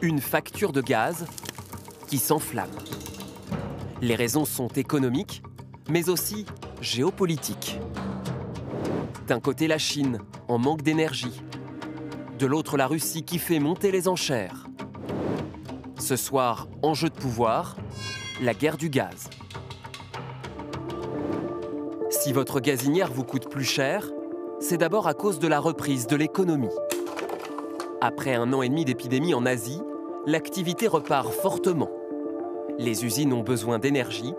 Une facture de gaz qui s'enflamme. Les raisons sont économiques, mais aussi géopolitiques. D'un côté, la Chine, en manque d'énergie. De l'autre, la Russie qui fait monter les enchères. Ce soir, enjeu de pouvoir, la guerre du gaz. Si votre gazinière vous coûte plus cher, c'est d'abord à cause de la reprise de l'économie. Après 1 an et demi d'épidémie en Asie, l'activité repart fortement. Les usines ont besoin d'énergie.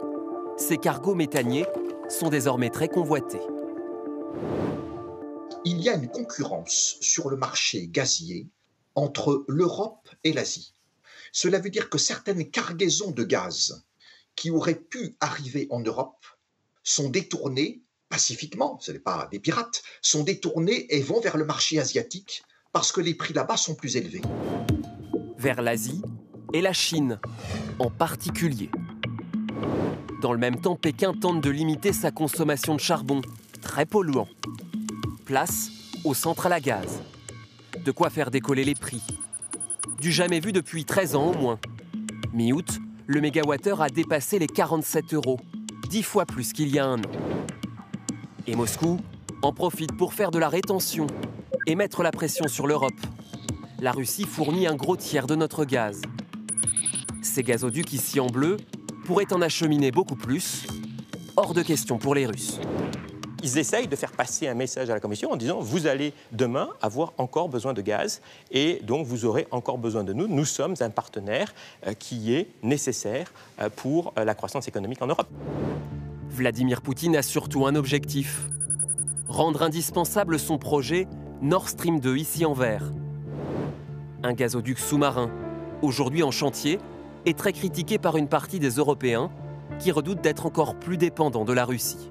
Ces cargos méthaniers sont désormais très convoités. Il y a une concurrence sur le marché gazier entre l'Europe et l'Asie. Cela veut dire que certaines cargaisons de gaz qui auraient pu arriver en Europe sont détournées pacifiquement, ce n'est pas des pirates, sont détournées et vont vers le marché asiatique parce que les prix là-bas sont plus élevés. Vers l'Asie et la Chine en particulier. Dans le même temps, Pékin tente de limiter sa consommation de charbon, très polluant. Place aux centrales à gaz. De quoi faire décoller les prix. Du jamais vu depuis 13 ans au moins. Mi-août, le mégawattheure a dépassé les 47 €, 10 fois plus qu'il y a 1 an. Et Moscou en profite pour faire de la rétention et mettre la pression sur l'Europe. La Russie fournit un gros tiers de notre gaz. Ces gazoducs ici en bleu pourraient en acheminer beaucoup plus. Hors de question pour les Russes. Ils essayent de faire passer un message à la Commission en disant « Vous allez demain avoir encore besoin de gaz et donc vous aurez encore besoin de nous. Nous sommes un partenaire qui est nécessaire pour la croissance économique en Europe. » Vladimir Poutine a surtout un objectif. Rendre indispensable son projet Nord Stream 2 ici en vert. Un gazoduc sous-marin, aujourd'hui en chantier, est très critiqué par une partie des Européens qui redoutent d'être encore plus dépendants de la Russie.